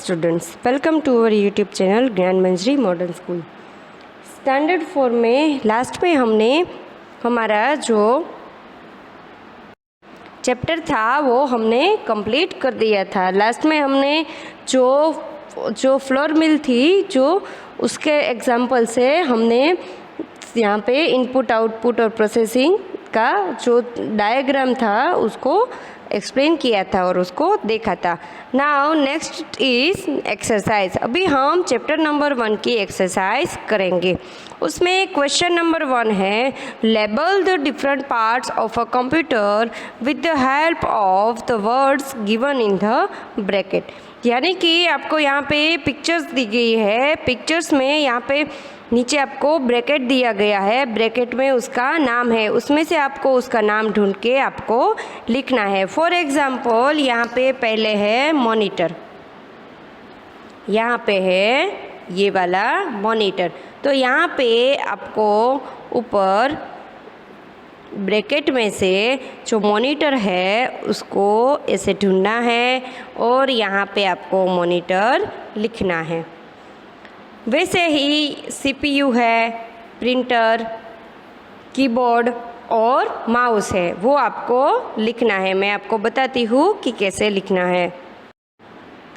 Students, welcome to our YouTube channel Gyan Manjari modern school. Standard 4 में last में हमने हमारा जो चैप्टर था वो हमने कंप्लीट कर दिया था। लास्ट में हमने जो फ्लोर मिल थी जो उसके एग्जाम्पल से हमने यहाँ पे इनपुट आउटपुट और प्रोसेसिंग का जो डायग्राम था उसको एक्सप्लेन किया था और उसको देखा था। Now next is exercise. अभी हम चैप्टर नंबर 1 की एक्सरसाइज करेंगे। उसमें क्वेश्चन नंबर 1 है, label the different parts of a computer with the help of the words given in the bracket. यानी कि आपको यहाँ पे पिक्चर्स दी गई है, पिक्चर्स में यहाँ पे नीचे आपको ब्रैकेट दिया गया है, ब्रैकेट में उसका नाम है, उसमें से आपको उसका नाम ढूंढ के आपको लिखना है। फॉर एग्जांपल यहाँ पे पहले है मॉनिटर, यहाँ पे है ये वाला मॉनिटर। तो यहाँ पे आपको ऊपर ब्रैकेट में से जो मॉनिटर है उसको ऐसे ढूंढना है और यहाँ पे आपको मॉनिटर लिखना है। वैसे ही सीपीयू है, प्रिंटर, कीबोर्ड और माउस है, वो आपको लिखना है। मैं आपको बताती हूँ कि कैसे लिखना है।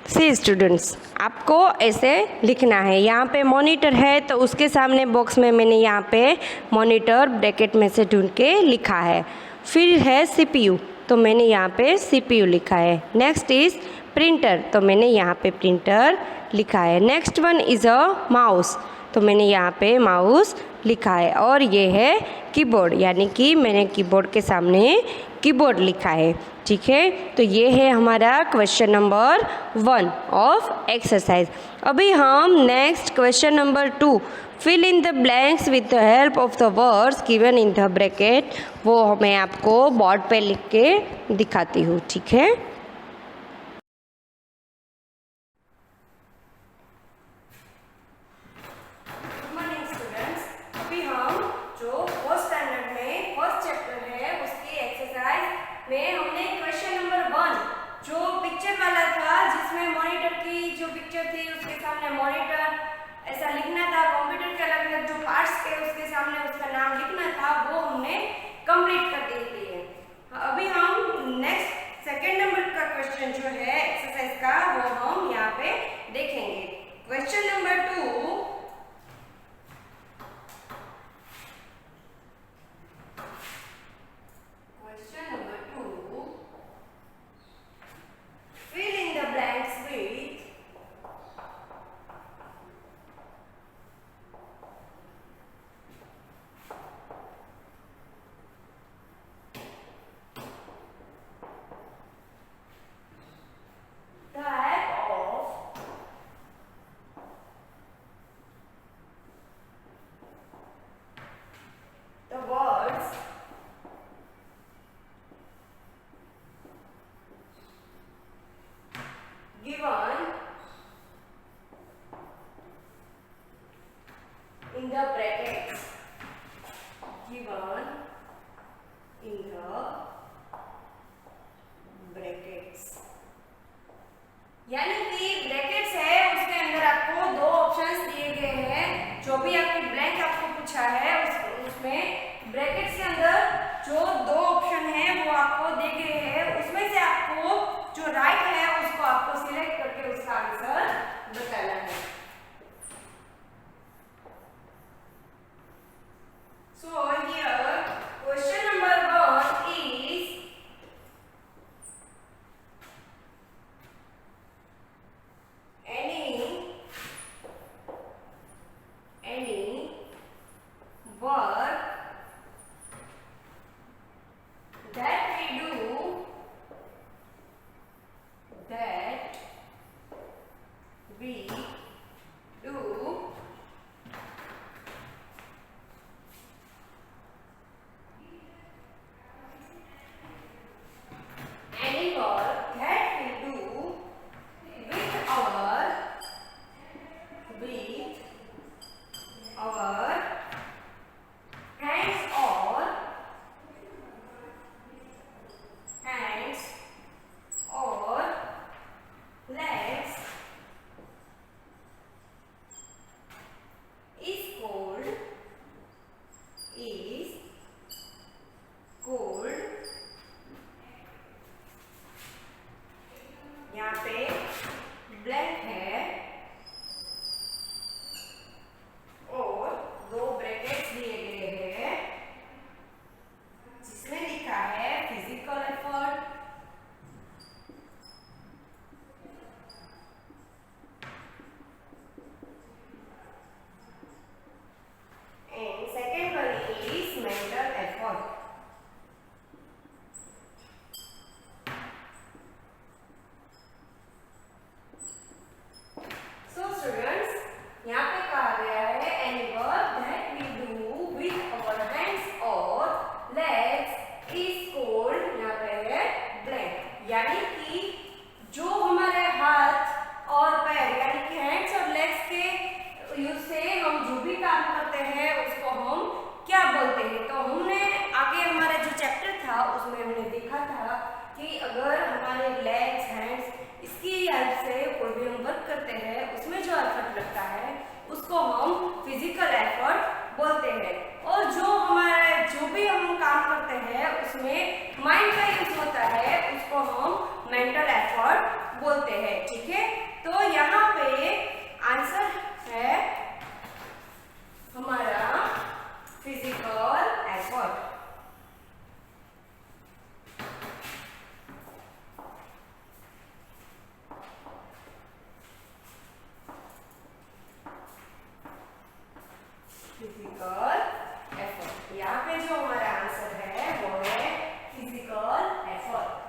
सी स्टूडेंट्स, आपको ऐसे लिखना है। यहाँ पे मॉनिटर है तो उसके सामने बॉक्स में मैंने यहाँ पे मॉनिटर ब्रैकेट में से ढूंढ के लिखा है। फिर है सीपीयू, तो मैंने यहाँ पे सीपीयू लिखा है। नेक्स्ट इज़ प्रिंटर, तो मैंने यहाँ पे प्रिंटर लिखा है। Next one is a mouse, तो मैंने यहाँ पे माउस लिखा है। और ये है कीबोर्ड, यानी कि मैंने कीबोर्ड के सामने कीबोर्ड लिखा है। ठीक है, तो ये है हमारा क्वेश्चन नंबर 1 ऑफ एक्सरसाइज। अभी हम next question number 2, fill in the blanks with the help of the words given in the bracket, वो मैं आपको बोर्ड पे लिख के दिखाती हूँ। ठीक है, में हमने क्वेश्चन नंबर 1 जो पिक्चर वाला था, जिसमें मॉनिटर की जो पिक्चर थी उसके सामने मॉनिटर ऐसा लिखना था, कंप्यूटर के अलग अलग जो पार्ट्स थे उसके सामने उसका नाम लिखना था, वो हमने कंप्लीट कर दी है। अभी हम नेक्स्ट सेकंड नंबर का क्वेश्चन जो है एक्सरसाइज का वो हम यहाँ पे देखेंगे। Question number 2, fill in the blanks with the help of the words given in the brackets, given in the brackets। यानी कि ब्रैकेट्स है उसके अंदर आपको दो ऑप्शंस दिए गए हैं। जो भी आपकी ब्लैंक आपको पूछा है उसमें ब्रैकेट्स के अंदर जो दो ऑप्शन है वो आपको दिए गए हैं, उसमें से आपको जो राइट है उसको आपको सिलेक्ट करके उसका आंसर बताना है। So here question number 1 is any work that we do cold, यहाँ पे ब्लैंक है और दो ब्रैकेट्स दिए गए हैं जिसमें लिखा है physical effort and second one is mental effort. So students, यहाँ पे कहा गया है any work that we do with our hands or legs is called, यहाँ पे है blank, यानी कि जो हमारे हाथ और पैर यानी कि हैंड्स और लेग्स के यूज से हम जो भी काम करते हैं उसको हम क्या बोलते हैं। तो हमने आगे हमारा जो चैप्टर था उसमें हमने देखा था कि अगर हमारे लेग्स हैंड्स इसकी हेल्प से कोई भी हम वर्क करते हैं उसमें जो एफर्ट लगता है उसको हम फिजिकल एफर्ट बोलते हैं, और जो हमारे जो भी हम काम करते हैं उसमें माइंड का यूज होता है उसको हम मेंटल एफर्ट बोलते हैं। ठीक है, तो यहाँ पे आंसर है हमारा फिजिकल एफर्ट। फिजिकल एफर्ट, यहाँ पे जो हमारा आंसर है वो है physical effort.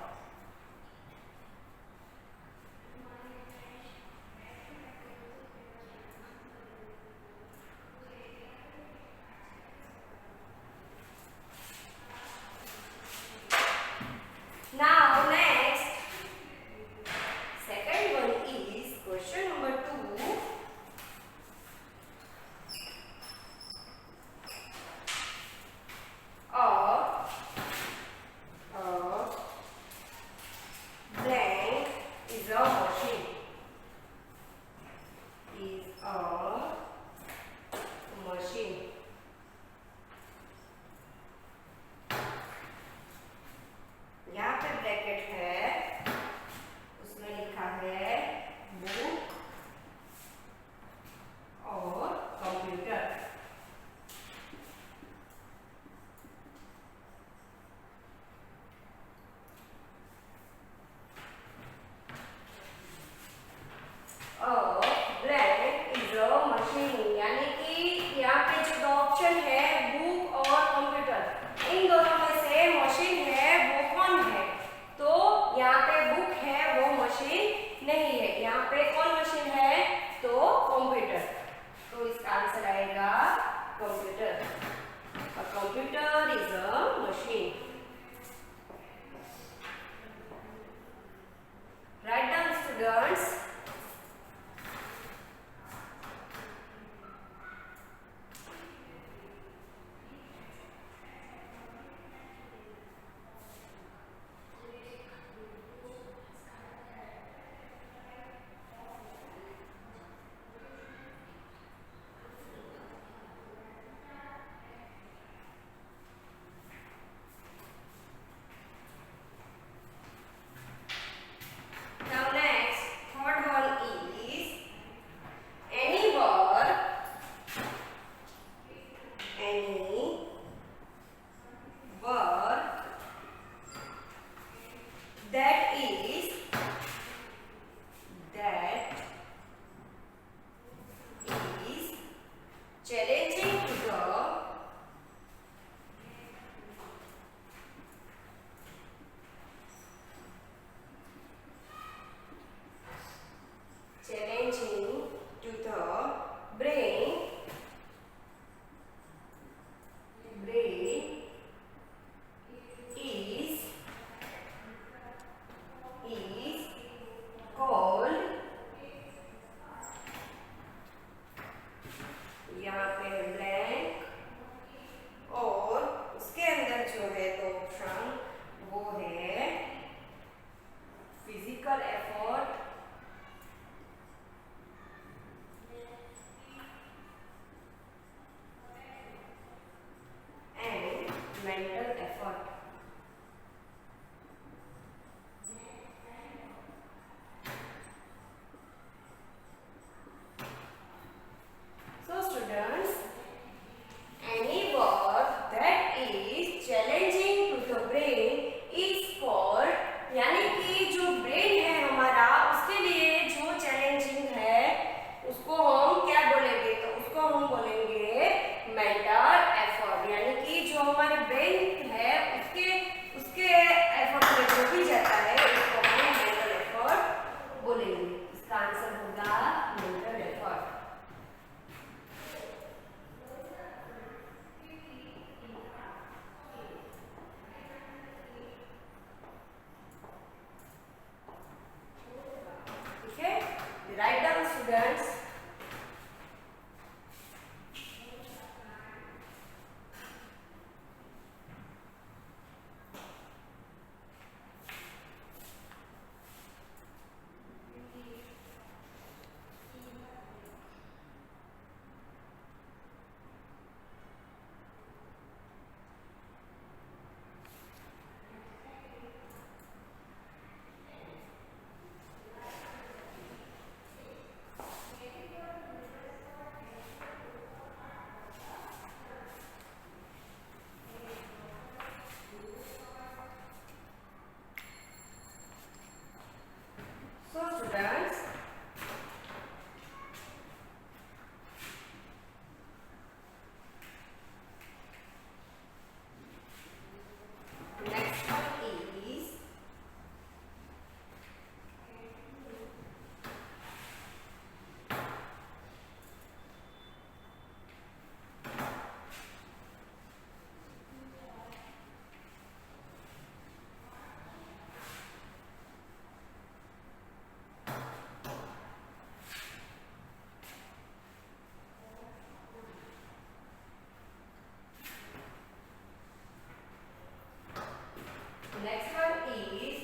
next one is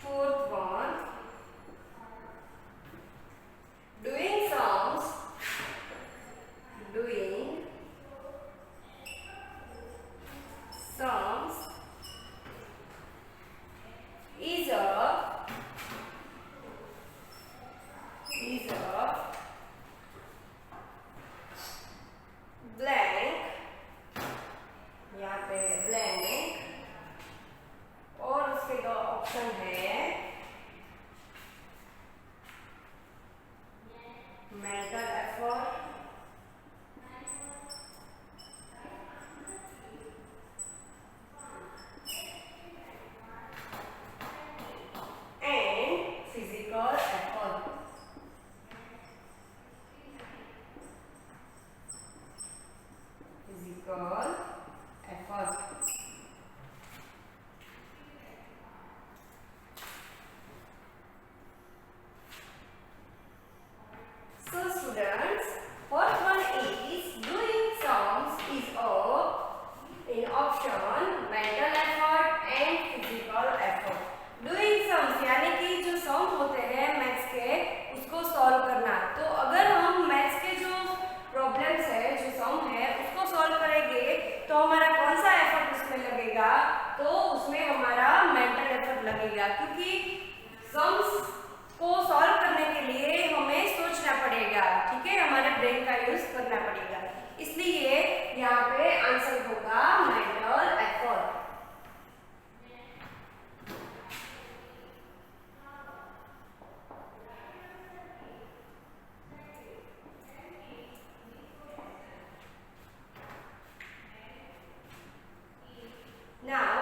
fourth one. Doing sums. Doing sums is a blank, यहाँ पे blank, और उसके दो ऑप्शन है mental effort and physical effort. Physical effort. So students, first one is doing sums is in option mental effort and physical effort. Doing sums यानी कि जो सम होते हैं मैथ्स के उसको सॉल्व करना। तो अगर हम मैथ्स के जो प्रॉब्लम्स है, जो सम है, उसको सॉल्व करेंगे तो हमारा कौन सा एफर्ट उसमें लगेगा? तो उसमें हमारा मेंटल एफर्ट लगेगा, क्योंकि सम्स को सॉल्व करने के लिए हमें सोचना पड़ेगा, ठीक है, हमारे ब्रेन का यूज करना पड़ेगा। इसलिए यहाँ पे आंसर होगा mental effort. Now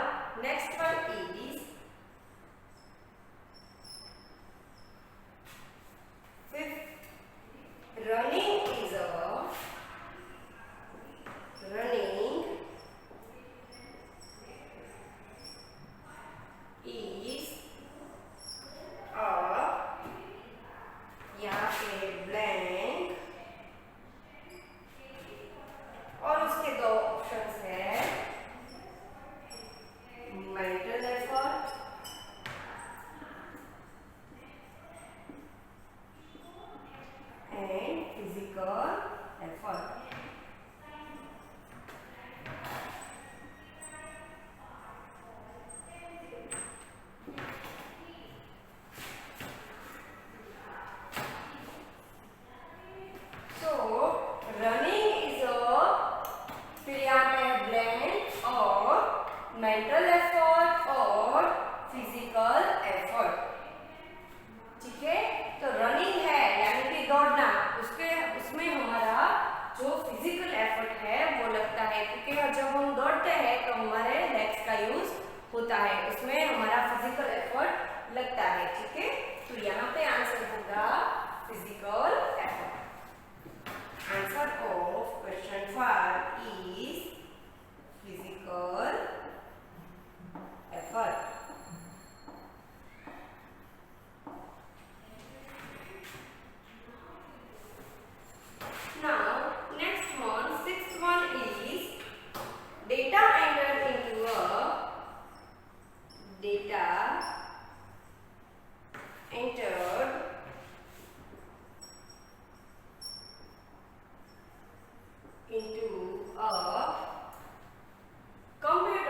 next one is fifth. Running is a यहाँ पे ब्लैंक, और उसके दो ऑप्शंस है mental effort and physical effort. Mental effort और फिजिकल एफर्ट, ठीक है। तो रनिंग है यानी कि दौड़ना, उसमें हमारा जो फिजिकल एफर्ट है वो लगता है, क्योंकि जब हम दौड़ते हैं तो हमारे लेग्स का यूज होता है, उसमें हमारा फिजिकल एफर्ट लगता है, ठीक है। तो यहाँ पे आंसर होगा physical effort. Answer of question 5 is physical effort. Now next one, sixth one is data entered into a computer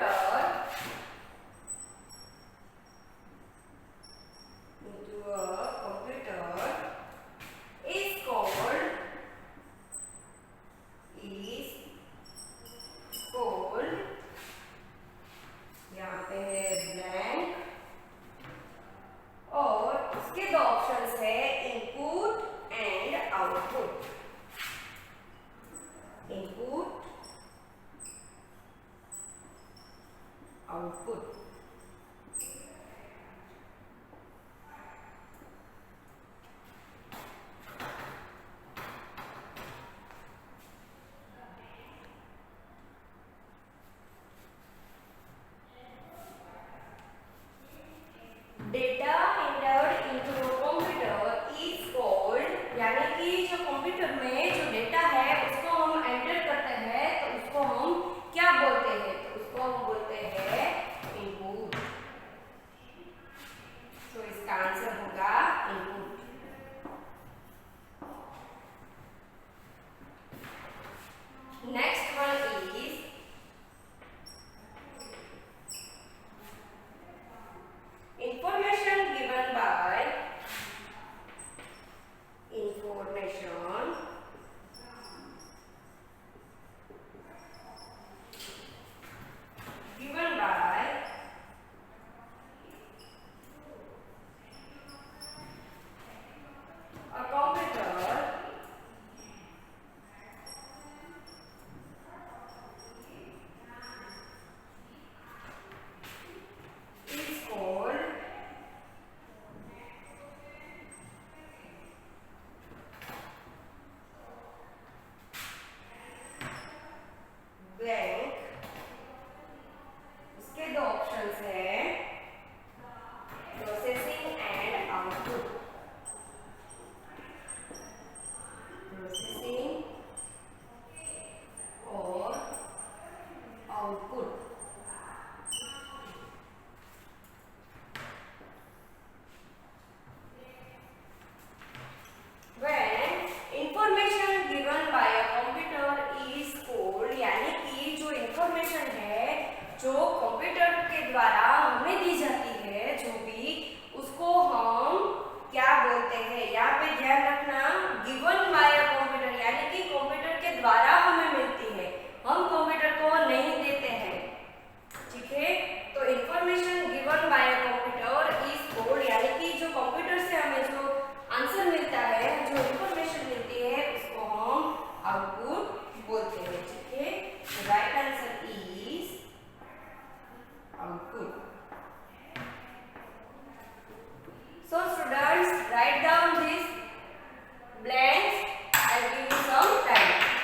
Good. So students, write down these blanks. I'll give you some time.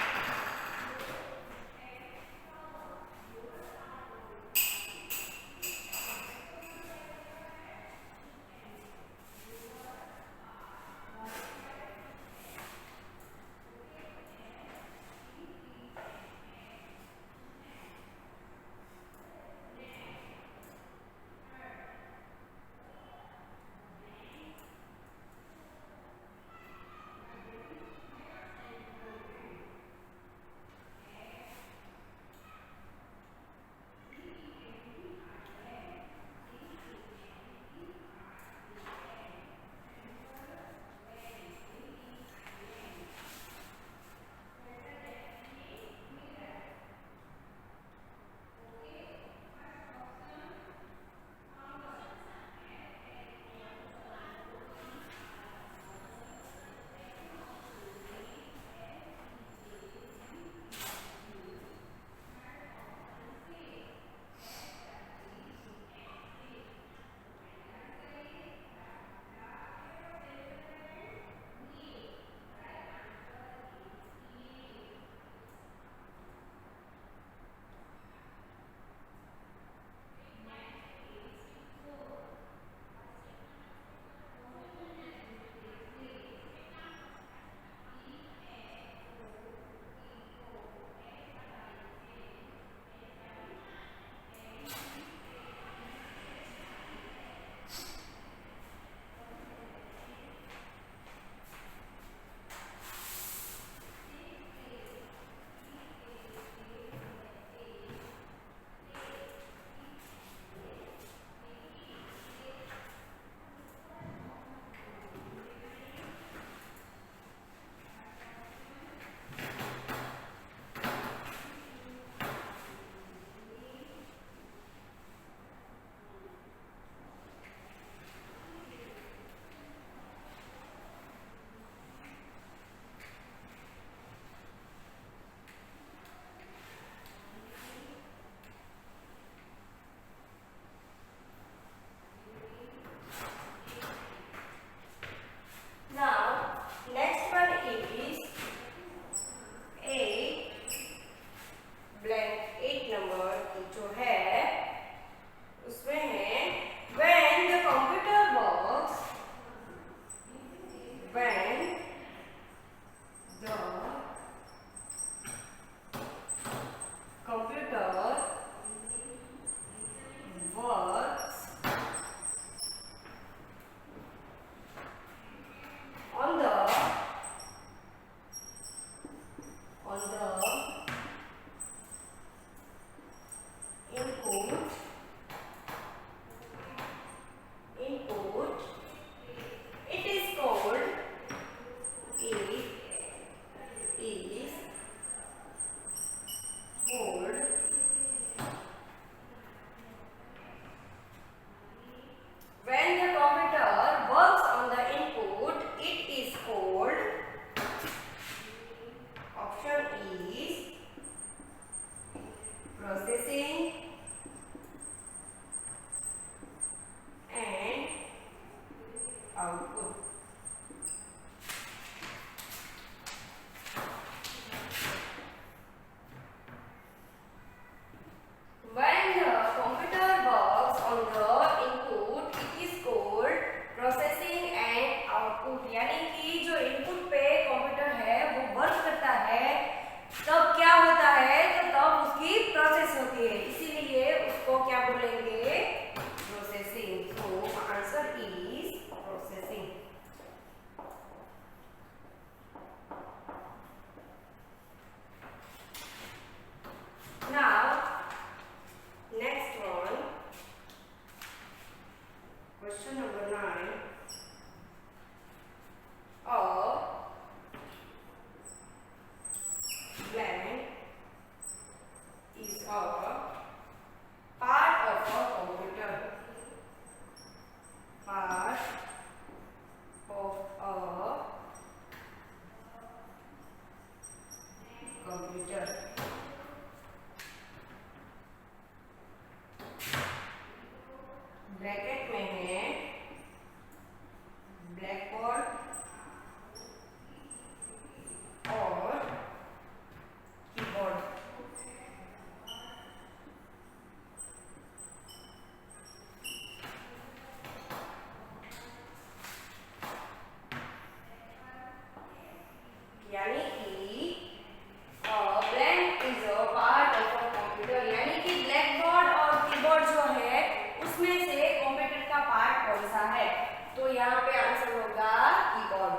तो यहाँ पे answer होगा keyboard.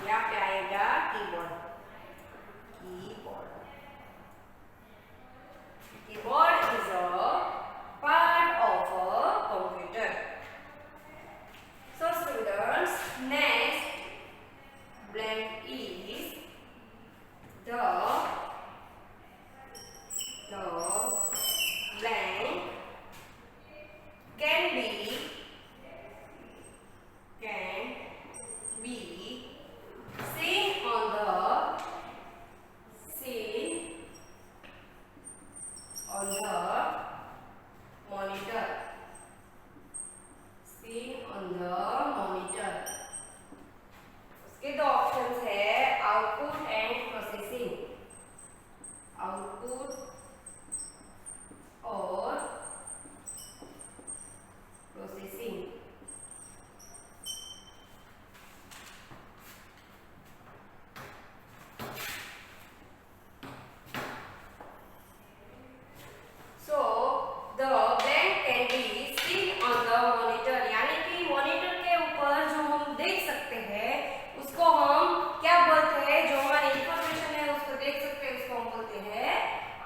यहाँ पे आएगा keyboard. Keyboard is a part of a computer. So students, next blank is the blank can be seen on the monitor. Seen on the monitor. उसके दो options है आउटपुट एंड प्रोसेसिंग। आउटपुट और processing.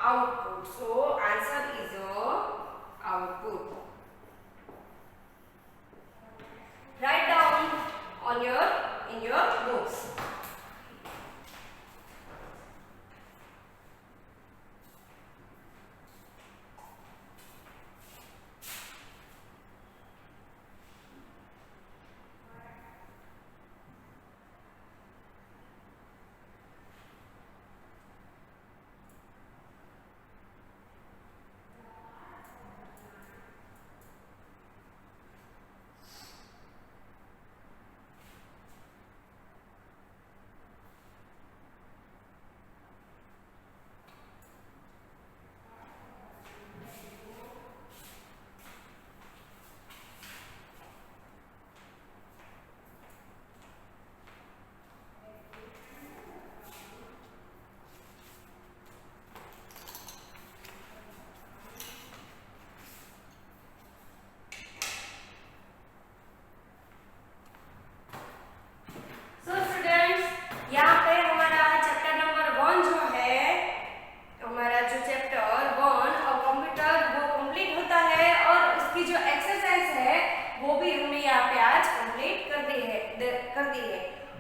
Output. So answer is output. Write down on in your books.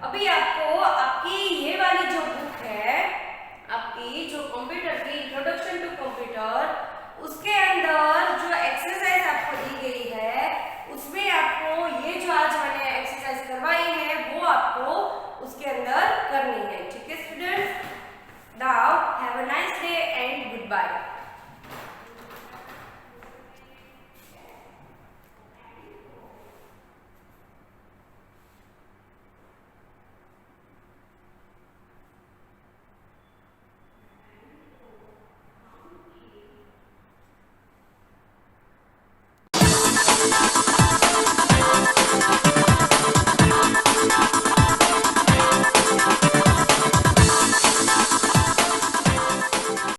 अभी आपको आपकी ये वाली जो बुक है, आपकी जो कंप्यूटर की इंट्रोडक्शन टू कंप्यूटर, उसके अंदर जो एक्सरसाइज